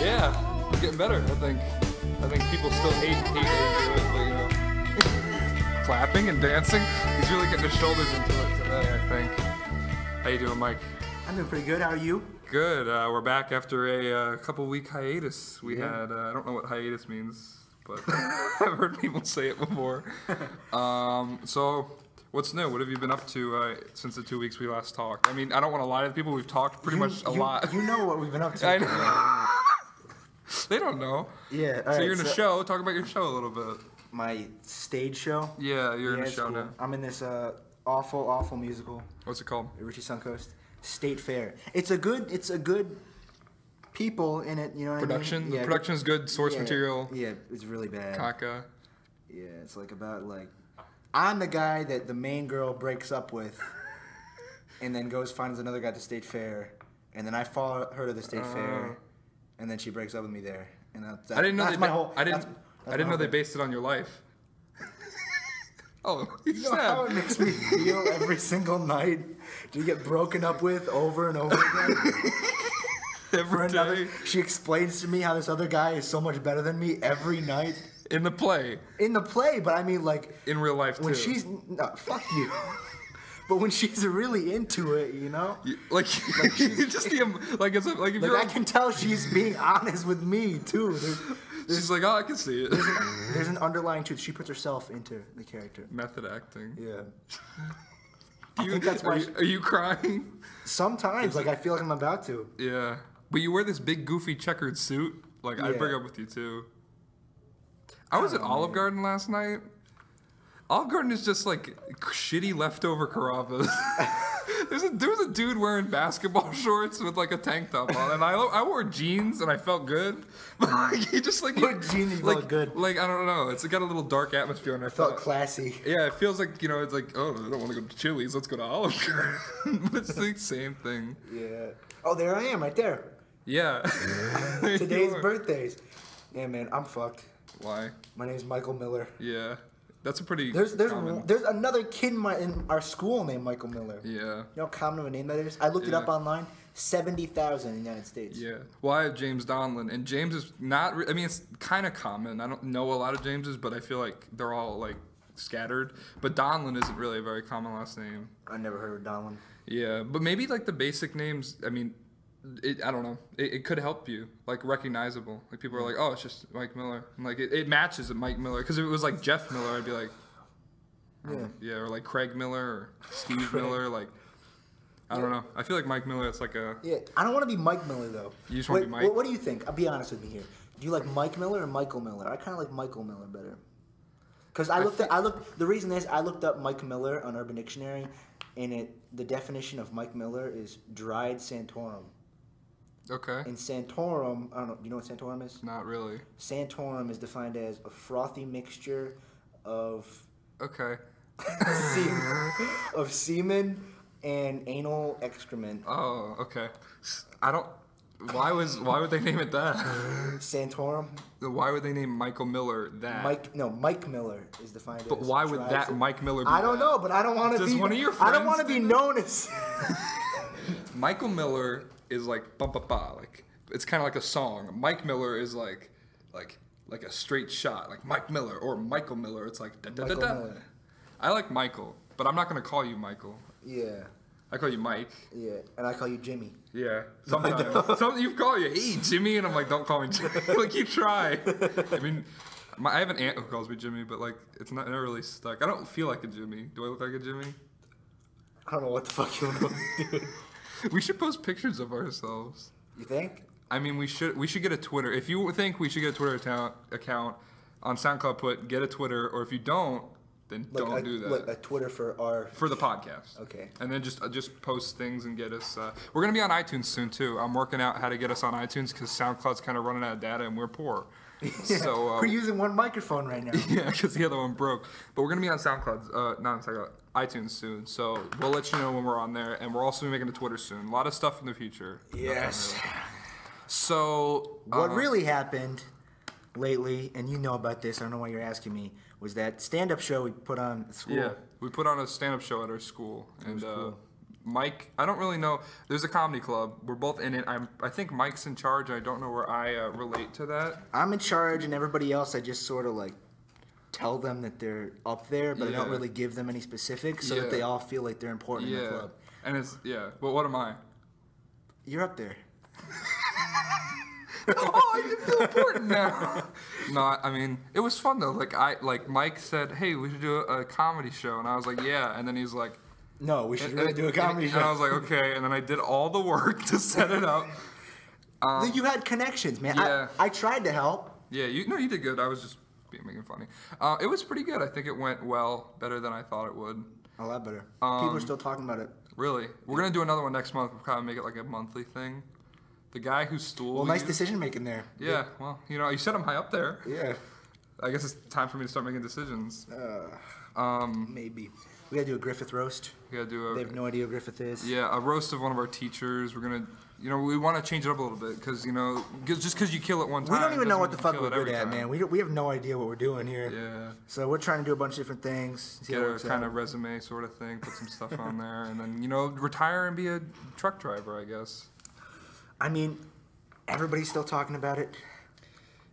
Yeah, we're getting better. I think people still hate how you do it, but you know, clapping and dancing. He's really getting his shoulders into it today, I think. How you doing, Mike? I'm doing pretty good. How are you? Good. We're back after a couple-week hiatus. We had, I don't know what hiatus means, but I've heard people say it before. So, what's new? What have you been up to since the 2 weeks we last talked? I mean, I don't want to lie to the people. We've talked pretty much a lot. You know what we've been up to. I know. They don't know. Yeah. So you're in a show. Talk about your show a little bit. My stage show. Yeah, you're in a it's show cool. now. I'm in this awful musical. What's it called? Richie Suncoast. State Fair. It's a good people in it. You know what Production. I mean? The production is good. Source material. Yeah, it's really bad. Caca. Yeah, it's like about like I'm the guy that the main girl breaks up with, and then goes finds another guy at the state fair, and then I follow her to the state fair, and then she breaks up with me there. And I didn't know that's my whole. I didn't know they based it on your life. Oh, you know how it makes me feel every single night to get broken up with over and over again? Every day. She explains to me how this other guy is so much better than me every night. In the play. In the play, but I mean like... In real life, when too. She's... No, fuck you. But when she's really into it, you know? Like she's just the... I can tell she's being honest with me, too. She's like, oh, I can see it. There's an underlying truth. She puts herself into the character. Method acting. Yeah. I think that's why... Are you crying? Sometimes. Like, I feel like I'm about to. Yeah. But you wear this big, goofy, checkered suit. Like, I'd break up with you, too. I was at Olive Garden last night. Olive Garden is just, like, shitty leftover Carrabba's. There was a dude wearing basketball shorts with like a tank top on, and I wore jeans and I felt good. But like, he just like what jeans you felt good? Like I don't know, it's got a little dark atmosphere, and I felt classy. Yeah, it feels like it's like I don't want to go to Chili's, let's go to Olive Garden. But it's the same thing. Yeah. Oh, there I am, right there. Yeah. Today's birthdays. Yeah, man, I'm fucked. Why? My name's Michael Miller. Yeah. That's a pretty there's another kid in our school named Michael Miller. Yeah. You know how common of a name that is? I looked it up online. 70,000 in the United States. Yeah. Well, I have James Donlin, and James is not... I mean, it's kind of common. I don't know a lot of Jameses, but I feel like they're all, like, scattered. But Donlin isn't really a very common last name. I never heard of Donlin. Yeah, but maybe, like, the basic names... I mean... I don't know. It could help you, like recognizable. Like people are like, oh, it's just Mike Miller. And like it matches with Mike Miller, because if it was like Jeff Miller, I'd be like, yeah, or like Craig Miller or Steve Miller. Like I don't know. I feel like Mike Miller. It's like a I don't want to be Mike Miller though. You just want to be Mike. What do you think? I'll be honest with me here. Do you like Mike Miller or Michael Miller? I kind of like Michael Miller better. Because the reason is I looked up Mike Miller on Urban Dictionary, and the definition of Mike Miller is dried Santorum. Okay. And Santorum, I don't know, you know what Santorum is? Not really. Santorum is defined as a frothy mixture of semen and anal excrement. Oh, okay. I don't. Why would they name it that? Santorum. Why would they name Michael Miller that? Mike Miller is defined as. But why would that Mike Miller be? I don't know, but I don't want to be. Does one of your friends? I don't want to be known as. Michael Miller is like bum ba ba, like it's kind of like a song. Mike Miller is like a straight shot, like Mike Miller or Michael Miller. It's like da da da da. I like Michael, but I'm not gonna call you Michael. Yeah. I call you Mike. Yeah, and I call you Jimmy. Yeah. Sometimes. You call you, hey Jimmy, and I'm like, don't call me Jimmy. Like you try. I mean, I have an aunt who calls me Jimmy, but like it's never really stuck. I don't feel like a Jimmy. Do I look like a Jimmy? I don't know what the fuck you want to do. We should post pictures of ourselves. You think? I mean, we should get a Twitter. If you think we should get a Twitter account on SoundCloud, put get a Twitter, or if you don't, then don't do that. Like a Twitter for the podcast. Okay. And then just post things and get us. We're gonna be on iTunes soon too. I'm working out how to get us on iTunes because SoundCloud's kind of running out of data and we're poor. Yeah, so we're using one microphone right now. Yeah, because the other one broke. But we're gonna be on SoundCloud, not on SoundCloud, iTunes soon. So we'll let you know when we're on there, and we're also making a Twitter soon. A lot of stuff in the future. Yes. So what really happened lately, and you know about this, I don't know why you're asking me, was that stand-up show we put on at school. Yeah, we put on a stand-up show at our school, and Mike, I don't really know. There's a comedy club. We're both in it. I think Mike's in charge. I don't know where I relate to that. I'm in charge, and everybody else, I just sort of like tell them that they're up there, but I don't really give them any specifics so that they all feel like they're important in the club. And it's, well, what am I? You're up there. Oh, I can feel important now. No, I mean, it was fun though. Like Mike said, hey, we should do a comedy show. And I was like, yeah. And then he's like, no, we should really do a comedy show. And I was like, okay. And then I did all the work to set it up. You had connections, man. Yeah. I tried to help. Yeah, you did good. I was just making funny. It was pretty good. I think it went well, better than I thought it would. A lot better. People are still talking about it. Really? We're going to do another one next month. We'll kind of make it like a monthly thing. The guy who stole. Well, nice decision making there. Yeah, well, you said I'm high up there. Yeah. I guess it's time for me to start making decisions. Maybe. We gotta do a Griffith roast. We gotta do They have no idea who Griffith is. Yeah, a roast of one of our teachers. We're gonna, we want to change it up a little bit because, just because you kill it one time. We don't even know what the fuck we're good at, time. man. We have no idea what we're doing here. Yeah. So we're trying to do a bunch of different things. Get a kind of resume sort of thing, put some stuff on there, and then, retire and be a truck driver, I guess. I mean, everybody's still talking about it.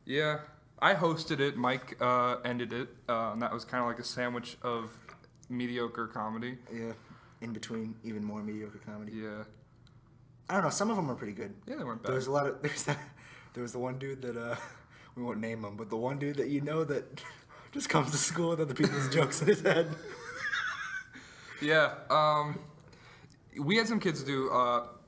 Yeah. I hosted it. Mike ended it. And that was kind of like a sandwich of mediocre comedy. Yeah. In between even more mediocre comedy. Yeah. I don't know. Some of them were pretty good. Yeah, they weren't bad. There was a lot of... There was the one dude that... we won't name him, but the one dude that that just comes to school with other people's jokes in his head. Yeah. We had some kids do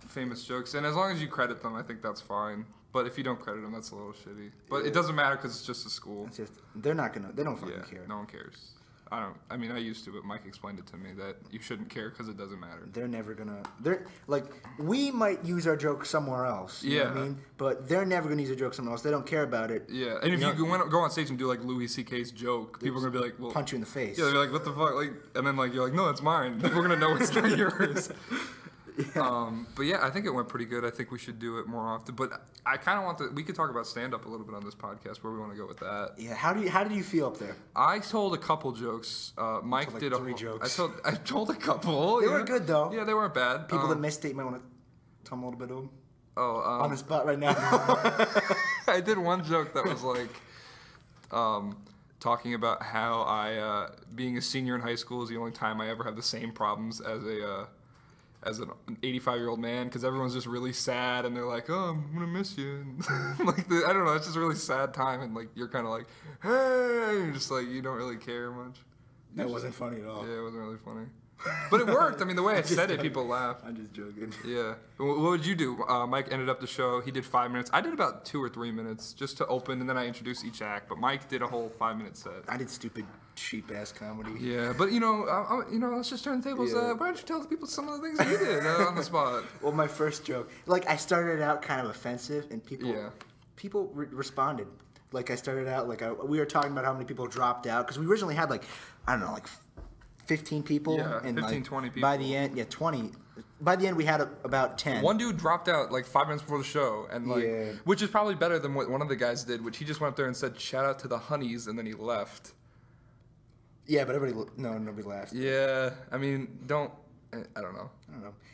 famous jokes, and as long as you credit them, I think that's fine. But if you don't credit them, that's a little shitty. But it doesn't matter because it's just a school. It's just, they don't fucking care. No one cares. I used to, but Mike explained it to me that you shouldn't care because it doesn't matter. They're never gonna, we might use our joke somewhere else. You know what I mean? But they're never gonna use a joke somewhere else. They don't care about it. Yeah, and if you go on stage and do like Louis C.K.'s joke, people are gonna be like, well. Punch you in the face. Yeah, they're like, what the fuck? And then you're like, no, it's mine. We're gonna know it's not yours. Yeah. But yeah, I think it went pretty good. I think we should do it more often. But I kind of want we could talk about stand-up a little bit on this podcast, where we want to go with that. Yeah. How did you feel up there? I told a couple jokes. Mike did 3 jokes. I told a couple. They were good though. Yeah, they weren't bad. People that missed it, you might want to tell them a little bit of them. Oh. On the spot right now. I did one joke that was like, talking about how I, being a senior in high school is the only time I ever have the same problems as an 85-year-old man, because everyone's just really sad and they're like, oh, I'm gonna miss you. I don't know, it's just a really sad time, and you're kind of like, hey, you're just you don't really care much. That wasn't funny at all. Yeah, it wasn't really funny. But it worked. I mean, the way I said it, people laughed. I'm just joking. Yeah. What would you do? Mike ended up the show. He did 5 minutes. I did about 2 or 3 minutes just to open, and then I introduced each act. But Mike did a whole 5-minute set. I did stupid, cheap-ass comedy. Yeah, but let's just turn the tables. Yeah. Why don't you tell the people some of the things that you did on the spot? Well, my first joke, I started out kind of offensive, and people responded. I started out we were talking about how many people dropped out, because we originally had 15 people. Yeah, and 20 people. By the end, 20. By the end, we had about 10. One dude dropped out 5 minutes before the show, and which is probably better than what one of the guys did, which he just went up there and said, shout out to the honeys, and then he left. Yeah, but nobody laughed. Yeah, I mean, I don't know. I don't know.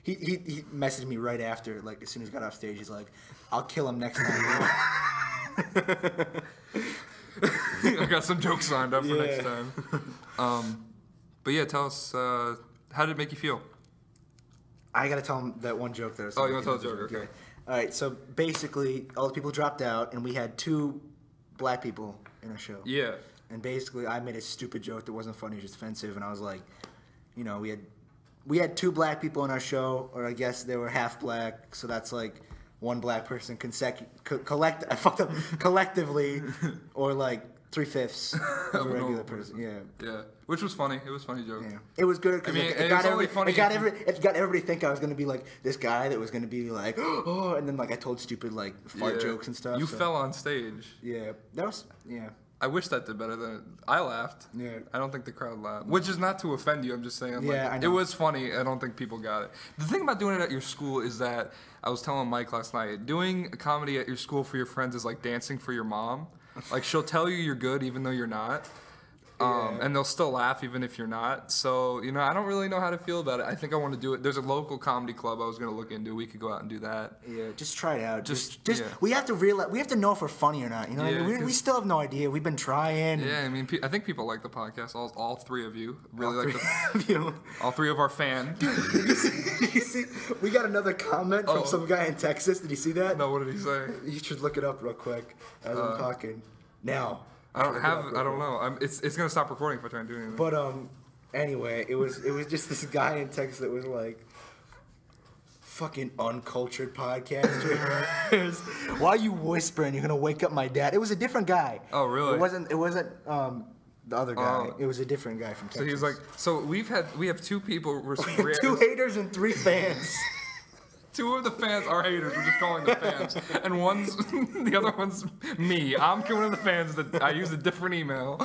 He messaged me right after, as soon as he got off stage, he's like, I'll kill him next time. I got some jokes lined up for next time. But yeah, tell us, how did it make you feel? I gotta tell him that one joke there. Oh, you want to tell the joke? Okay. All right, so basically, all the people dropped out, and we had 2 black people in our show. Yeah. And basically, I made a stupid joke that wasn't funny, just offensive, and I was like, we had 2 black people in our show, or I guess they were half black, so that's 1 black person collectively, or 3/5 of a regular person. Yeah. Yeah. Which was funny. It was a funny joke. Yeah. It was good because it got everybody think I was gonna be this guy that was gonna be oh, and then I told stupid fart jokes and stuff. You fell on stage. Yeah. That was I wish that did better than I laughed. Yeah. I don't think the crowd laughed. Which is not to offend you. I'm just saying. I know. It was funny. I don't think people got it. The thing about doing it at your school is that I was telling Mike last night, doing a comedy at your school for your friends is like dancing for your mom. She'll tell you you're good even though you're not. And they'll still laugh even if you're not. So, you know, I don't really know how to feel about it. I think I want to do it. There's a local comedy club I was going to look into. We could go out and do that. Yeah, just try it out. Just yeah. We have to realize, we have to know if we're funny or not. You know what I mean? We still have no idea. We've been trying. Yeah, I mean, I think people like the podcast. All three of you really like you. All three of our fans. Did you see? We got another comment from some guy in Texas. Did you see that? No, what did he say? You should look it up real quick as I'm talking. Now. I don't know. It's gonna stop recording if I try and do anything. But anyway, it was just this guy in Texas that was like, fucking uncultured podcasters. Why are you whispering? You're gonna wake up my dad. It was a different guy. Oh really? It wasn't the other guy. It was a different guy from Texas. So he's like, we have two people. Two haters and 3 fans. 2 of the fans are haters. We're just calling them fans, and the other one's me. I'm one of the fans that I use a different email.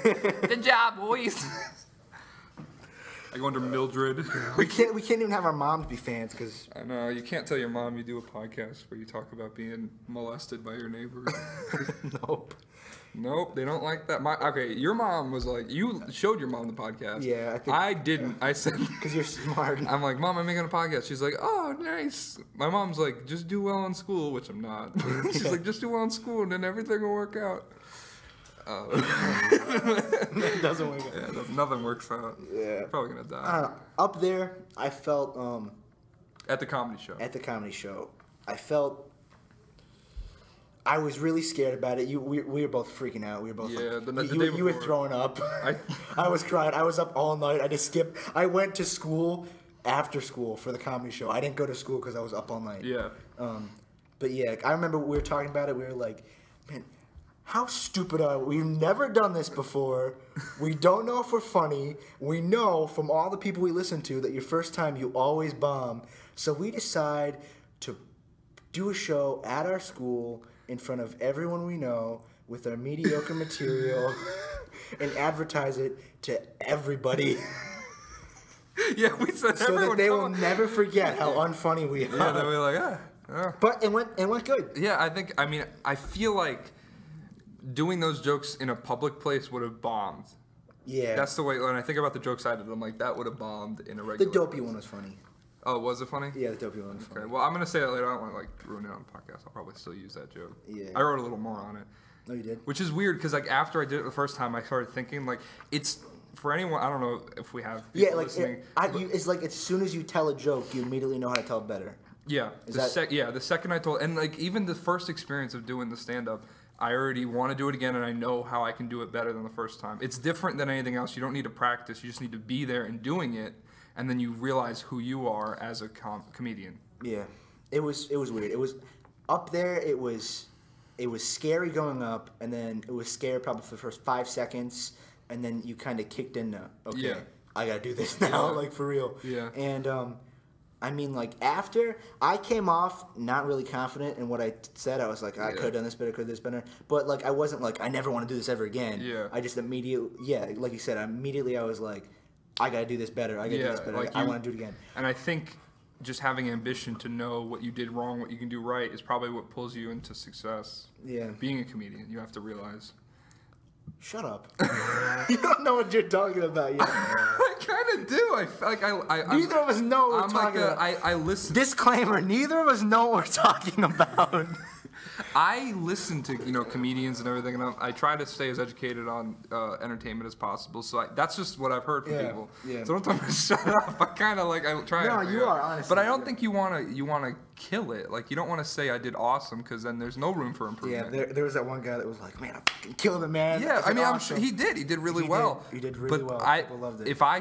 Good job, boys. I go under Mildred. We can't even have our moms be fans because I know you can't tell your mom you do a podcast where you talk about being molested by your neighbor. Nope, they don't like that. Okay, your mom was like, you showed your mom the podcast. Yeah, I think I didn't. I said because you're smart. I'm like, Mom, I'm making a podcast. She's like, oh, nice. My mom's like, just do well in school, which I'm not. She's like, just do well in school, and then everything will work out. It doesn't work out. Yeah, nothing works out. Yeah, probably gonna die. I don't know. Up there, I felt at the comedy show. At the comedy show, I felt. I was really scared about it. We were both freaking out. We were both you were throwing up. I was crying. I was up all night. I just skipped. I went to school after school for the comedy show. I didn't go to school because I was up all night. Yeah. But yeah, I remember we were talking about it. We were like, man, how stupid are we? We've never done this before. We don't know if we're funny. We know from all the people we listen to that your first time you always bomb. So we decide to do a show at our school in front of everyone we know with our mediocre material and advertise it to everybody. Yeah, we said so that they will never forget how unfunny we are. Yeah, they'll be like, But it went good. Yeah, I feel like doing those jokes in a public place would have bombed. Yeah. That's the way, when I think about the jokes I did, I'm like, that would have bombed in a regular The dopey one was funny. Oh, was it funny? Yeah, the dopey one was funny. Okay, well, I'm going to say that later. I don't want to, like, ruin it on the podcast. I'll probably still use that joke. Yeah. I wrote a little more on it. No, you did? Which is weird, because, like, after I did it the first time, I started thinking, like, it's, for anyone, I don't know if we have people listening. It's like as soon as you tell a joke, you immediately know how to tell it better. Yeah. The second I told, and, like, even the first experience of doing the stand-up, I already want to do it again, and I know how I can do it better than the first time. It's different than anything else. You don't need to practice. You just need to be there and doing it, and then you realize who you are as a comedian. Yeah, it was weird. It was up there. It was scary going up, and then it was scary probably for the first 5 seconds, and then you kind of kicked into I gotta do this now, like for real. Yeah. And I mean, like after I came off not really confident in what I said. I was like, I could have done this better, could have done this better. But like I wasn't like I never want to do this ever again. Yeah. I just immediately, like you said, I was like, I gotta do this better. I gotta do this better. Like I want to do it again. And I think just having ambition to know what you did wrong, what you can do right, is probably what pulls you into success. Yeah. Being a comedian, you have to realize. Shut up. You don't know what you're talking about yet. I kind of do. Neither of us know what we're talking about. I listen. Disclaimer, neither of us know what we're talking about. I listen to comedians and everything, and I try to stay as educated on entertainment as possible. So that's just what I've heard from people. Yeah. So don't tell me to shut up. I kind of I try. No, you are honestly. But I don't think you want to kill it. Like you don't want to say I did awesome because then there's no room for improvement. Yeah, there was that one guy that was like, man, I fucking killed it, man. Yeah, I mean, awesome. I'm sure he did. He did really well. He did really well. People loved it. If I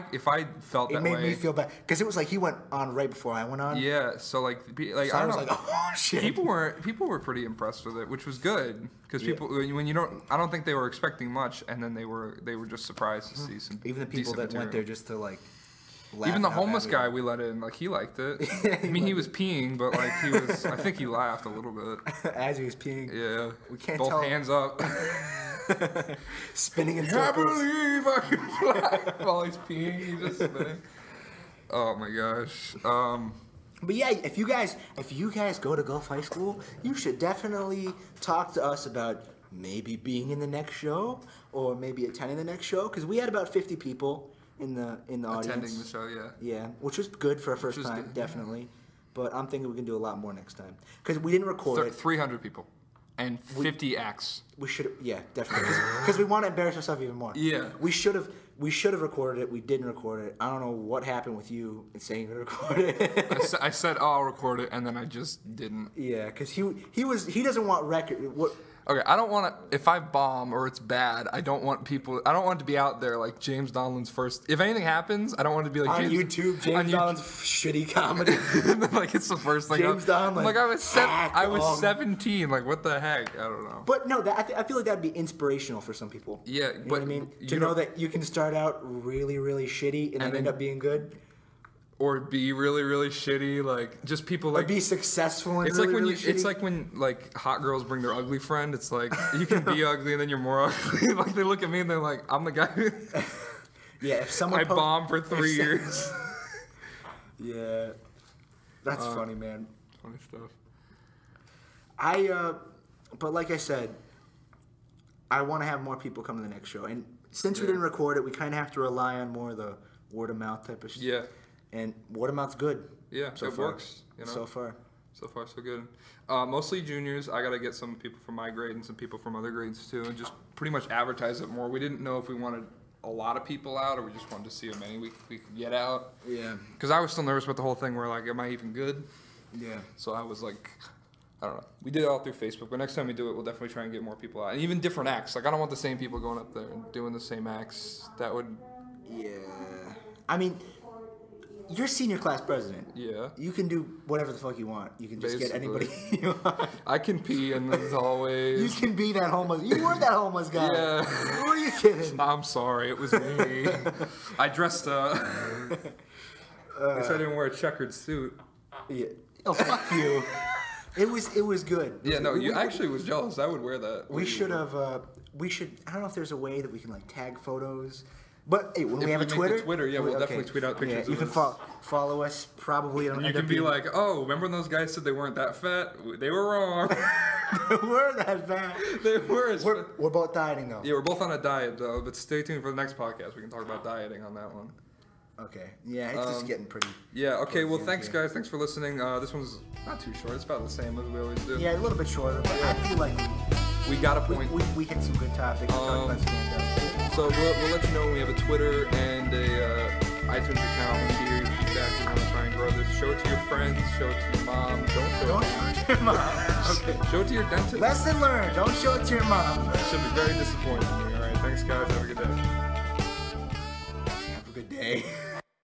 felt that way, it made me feel bad because it was like he went on right before I went on. Yeah, so I was like, oh shit. People were pretty impressed with it, which was good because people when you don't, I don't think they were expecting much, and then they were just surprised to see some. Even the people that went there just to like. Even the homeless guy we let in, like he liked it. I mean, he was peeing, but like he was. I think he laughed a little bit as he was peeing. Yeah, we can't both tell. Hands up, spinning in circles. I believe I can fly while he's peeing. He's just spinning. Oh my gosh. But yeah, if you guys go to Gulf High School, you should definitely talk to us about maybe being in the next show or maybe attending the next show, because we had about 50 people in the audience Attending the show, yeah. Yeah, which was good for a first time, good, definitely. Yeah. But I'm thinking we can do a lot more next time because we didn't record it. 300 people and 50 acts. We should, yeah, definitely, because we want to embarrass ourselves even more. Yeah, we should have recorded it. We didn't record it. I don't know what happened with you in saying you're gonna record it. I said, oh, I'll record it, and then I just didn't. Yeah, because he doesn't want record. What? Okay, I don't want to. If I bomb or it's bad, I don't want people. I don't want it to be out there like James Donald's first. If anything happens, I don't want it to be like on YouTube. James Donald's shitty comedy. Like it's the first thing. James Donald. Like I was 17. Like what the heck? I don't know. But no, I feel like that'd be inspirational for some people. Yeah, you know what I mean, to know that you can start out really, really shitty and then end up being good. Or be really, really shitty, like just people like. Or be successful and it's really, like when really you. It's like when like hot girls bring their ugly friend. It's like you can be ugly and then you're more ugly. Like they look at me and they're like, I'm the guy. Yeah, if someone. I bombed for 3 years. Yeah, that's funny, man. Funny stuff. But like I said, I want to have more people come to the next show, and since we didn't record it, we kind of have to rely on more of the word of mouth type of shit. Yeah. And word of mouth's good. Yeah, so it works. You know? So far. So far, so good. Mostly juniors. I got to get some people from my grade and some people from other grades too, and just pretty much advertise it more. We didn't know if we wanted a lot of people out or we just wanted to see how many we could get out. Yeah. Because I was still nervous about the whole thing where, like, am I even good? Yeah. So I was like, I don't know. We did it all through Facebook, but next time we do it, we'll definitely try and get more people out. And even different acts. Like, I don't want the same people going up there and doing the same acts. That would... Yeah. I mean... You're senior class president. Yeah. You can do whatever the fuck you want. You can just get anybody you want. I can pee in the hallways. You can be that homeless. You were that homeless guy. Yeah. Who are you kidding? I'm sorry. It was me. I dressed up. I said I didn't wear a checkered suit. Yeah. Oh, fuck you. It was good. Yeah, no, you actually was jealous. I would wear that. We should have, I don't know if there's a way that we can, like, tag photos. But hey, when we have a Twitter, we'll definitely tweet out pictures. Yeah, you can follow us. Probably you can be like, oh, remember when those guys said they weren't that fat? They were wrong. They were that fat. They were. We're both dieting though. Yeah, we're both on a diet though. But stay tuned for the next podcast. We can talk about dieting on that one. Okay. Yeah, it's just getting pretty. Yeah. Okay. Well, thanks guys. Thanks for listening. This one's not too short. It's about the same as we always do. Yeah, a little bit shorter, but I feel like we got a point. We hit some good topics. We talked about stand-up. So we'll let you know when we have a Twitter and a iTunes account. We hear your feedback. We want to try and grow this. Show it to your friends. Show it to your mom. Don't show it to your mom. Okay. Show it to your dentist. Lesson learned. Don't show it to your mom. She'll be very disappointed in me. All right. Thanks, guys. Have a good day. Have a good day.